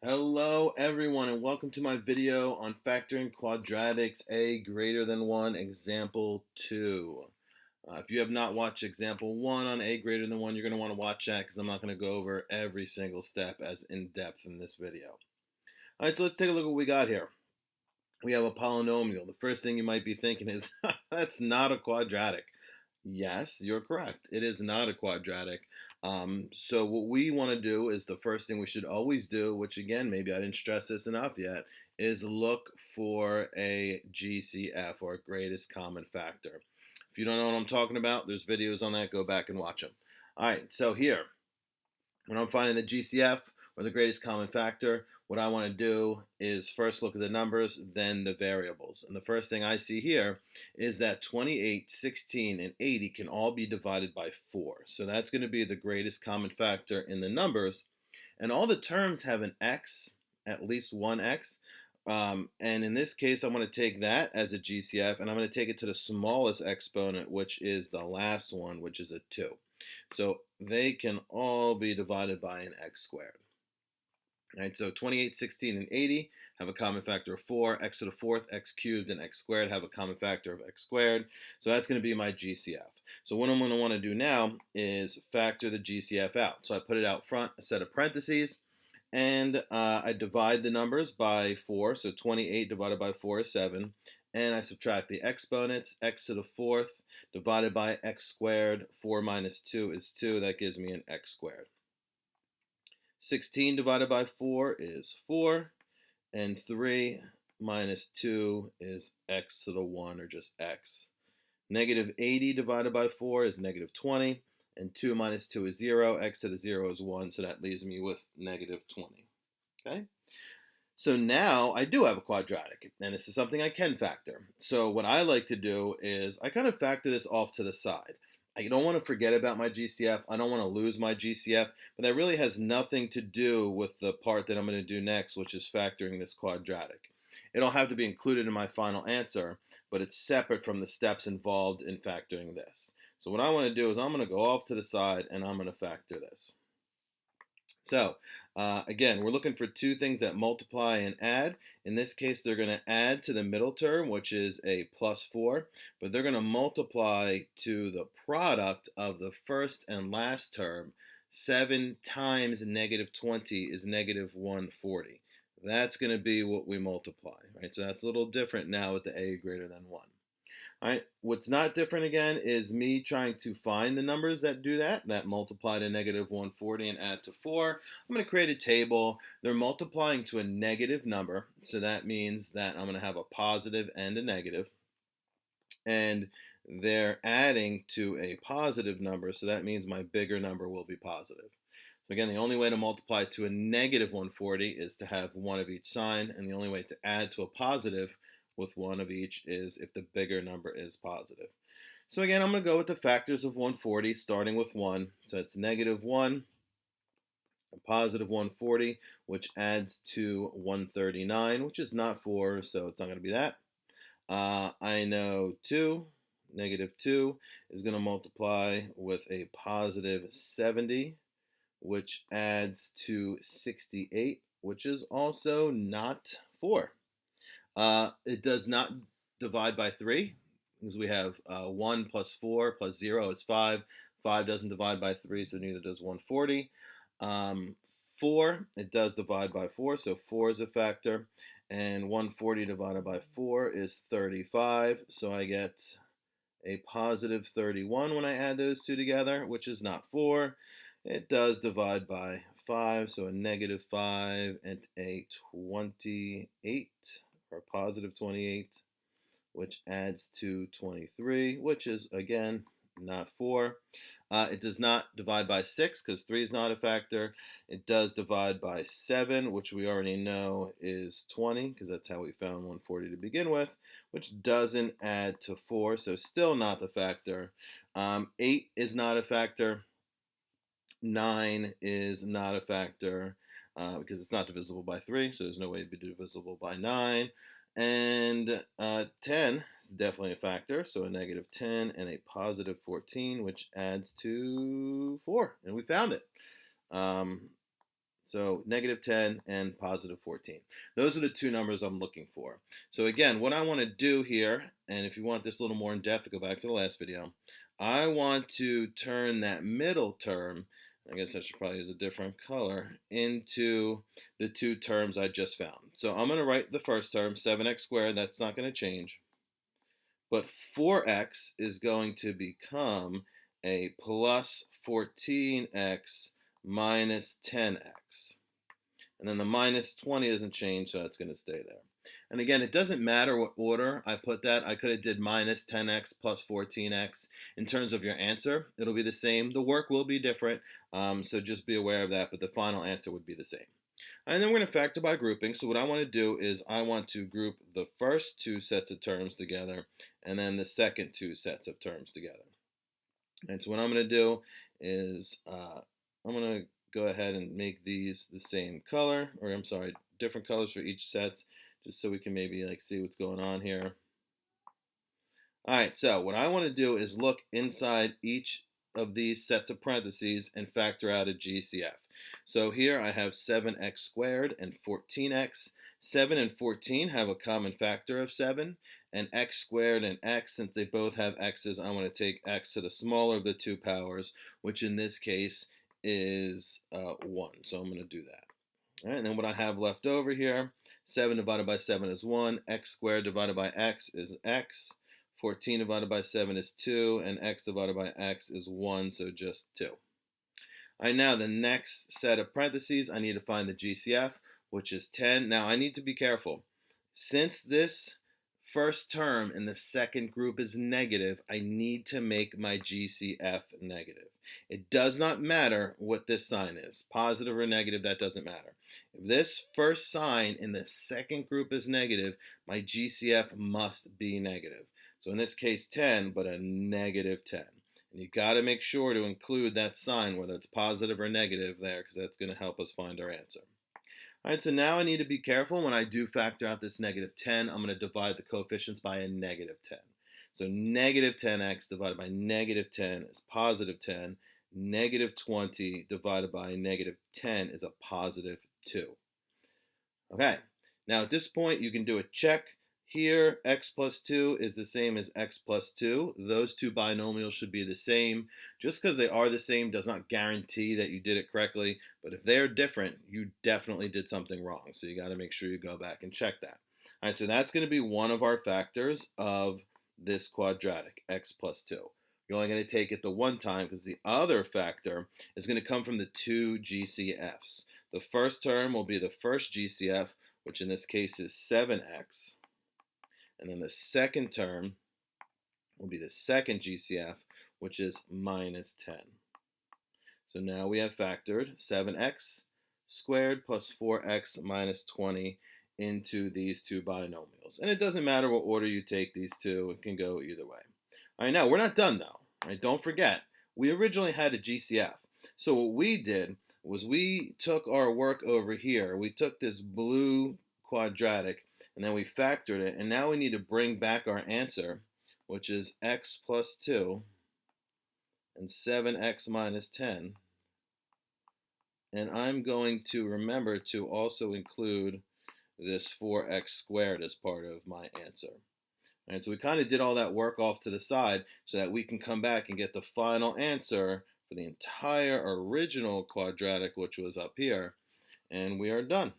Hello everyone and welcome to my video on factoring quadratics a greater than 1 example 2. If you have not watched example 1 on a greater than 1, you're going to want to watch that because I'm not going to go over every single step as in depth in this video. Alright, so let's take a look at what we got here. We have a polynomial. The first thing you might be thinking is, that's not a quadratic. Yes, you're correct. It is not a quadratic. So what we want to do is the first thing we should always do, which again, maybe I didn't stress this enough yet, is look for a GCF or greatest common factor. If you don't know what I'm talking about, there's videos on that. Go back and watch them. All right, so here, when I'm finding the GCF or the greatest common factor, what I want to do is first look at the numbers, then the variables. And the first thing I see here is that 28, 16, and 80 can all be divided by 4. So that's going to be the greatest common factor in the numbers. And all the terms have an x, at least one x. And in this case, I'm going to take that as a GCF, and I'm going to take it to the smallest exponent, which is the last one, which is a 2. So they can all be divided by an x squared. All right, so 28, 16, and 80 have a common factor of 4. X to the fourth, x cubed, and x squared have a common factor of x squared. So that's going to be my GCF. So what I'm going to want to do now is factor the GCF out. So I put it out front, a set of parentheses, and I divide the numbers by 4. So 28 divided by 4 is 7. And I subtract the exponents. X to the fourth divided by x squared. 4 minus 2 is 2. That gives me an x squared. 16 divided by 4 is 4. And 3 minus 2 is x to the 1, or just x. Negative 80 divided by 4 is negative 20. And 2 minus 2 is 0. X to the 0 is 1, so that leaves me with negative 20. Okay? So now I do have a quadratic, and this is something I can factor. So what I like to do is I kind of factor this off to the side. I don't want to forget about my GCF. I don't want to lose my GCF, but that really has nothing to do with the part that I'm going to do next, which is factoring this quadratic. It'll have to be included in my final answer, but it's separate from the steps involved in factoring this. So what I want to do is I'm going to go off to the side and I'm going to factor this. So again, we're looking for two things that multiply and add. In this case, they're going to add to the middle term, which is a plus 4, but they're going to multiply to the product of the first and last term. 7 times negative 20 is negative 140. That's going to be what we multiply, right? So that's a little different now with the a greater than 1. All right, what's not different again is me trying to find the numbers that do that multiply to negative 140 and add to 4. I'm going to create a table. They're multiplying to a negative number, so that means that I'm going to have a positive and a negative. And they're adding to a positive number, so that means my bigger number will be positive. So again, the only way to multiply to a negative 140 is to have one of each sign, and the only way to add to a positive with one of each is if the bigger number is positive. So again, I'm going to go with the factors of 140, starting with 1. So it's negative 1, a positive 140, which adds to 139, which is not 4, so it's not going to be that. I know 2, negative 2, is going to multiply with a positive 70, which adds to 68, which is also not 4. It does not divide by 3, because we have 1 plus 4 plus 0 is 5. 5 doesn't divide by 3, so neither does 140. 4, it does divide by 4, so 4 is a factor. And 140 divided by 4 is 35, so I get a positive 31 when I add those two together, which is not 4. It does divide by 5, so a negative 5 and a 28, or positive 28, which adds to 23, which is, again, not 4. It does not divide by 6 because 3 is not a factor. It does divide by 7, which we already know is 20 because that's how we found 140 to begin with, which doesn't add to 4, so still not the factor. 8 is not a factor. 9 is not a factor because it's not divisible by 3, so there's no way to be divisible by 9. And 10 is definitely a factor, so a negative 10 and a positive 14, which adds to 4, and we found it. So negative 10 and positive 14. Those are the two numbers I'm looking for. So again, what I want to do here, and if you want this a little more in depth, go back to the last video. I want to turn that middle term, I guess I should probably use a different color, into the two terms I just found. So I'm going to write the first term, 7x squared. That's not going to change. But 4x is going to become a plus 14x minus 10x. And then the minus 20 doesn't change, so it's going to stay there. And again, it doesn't matter what order I put that. I could have did minus 10x plus 14x. In terms of your answer, it'll be the same. The work will be different, so just be aware of that, but the final answer would be the same. And then we're going to factor by grouping. So what I want to do is I want to group the first two sets of terms together and then the second two sets of terms together. And so what I'm going to do is I'm going to go ahead and make these the same color, or I'm sorry, different colors for each set, just so we can maybe like see what's going on here. All right, so what I want to do is look inside each of these sets of parentheses and factor out a GCF. So here I have 7x squared and 14x. 7 and 14 have a common factor of 7, and x squared and x, since they both have x's, I want to take x to the smaller of the two powers, which in this case is 1. So I'm going to do that. All right, and then what I have left over here, 7 divided by 7 is 1, x squared divided by x is x, 14 divided by 7 is 2, and x divided by x is 1, so just 2. All right, now the next set of parentheses, I need to find the GCF, which is 10. Now I need to be careful. Since this first term in the second group is negative, I need to make my GCF negative. It does not matter what this sign is, positive or negative, that doesn't matter. If this first sign in the second group is negative, my GCF must be negative. So in this case 10, but a negative 10. And you got to make sure to include that sign, whether it's positive or negative there, because that's going to help us find our answer. All right, so now I need to be careful when I do factor out this negative 10. I'm going to divide the coefficients by a negative 10. So negative 10x divided by negative 10 is positive 10. Negative 20 divided by negative 10 is a positive 2. Okay, now at this point you can do a check. Here, x plus 2 is the same as x plus 2. Those two binomials should be the same. Just because they are the same does not guarantee that you did it correctly, but if they're different, you definitely did something wrong. So you got to make sure you go back and check that. All right, so that's going to be one of our factors of this quadratic, x plus 2. You're only going to take it the one time because the other factor is going to come from the two GCFs. The first term will be the first GCF, which in this case is 7x. And then the second term will be the second GCF, which is minus 10. So now we have factored 7x squared plus 4x minus 20 into these two binomials. And it doesn't matter what order you take these two, it can go either way. All right, now we're not done though. All right, don't forget, we originally had a GCF. So what we did was we took our work over here, we took this blue quadratic, and then we factored it, and now we need to bring back our answer, which is x plus 2 and 7x minus 10. And I'm going to remember to also include this 4x squared as part of my answer. All right, so we kind of did all that work off to the side so that we can come back and get the final answer for the entire original quadratic, which was up here, and we are done.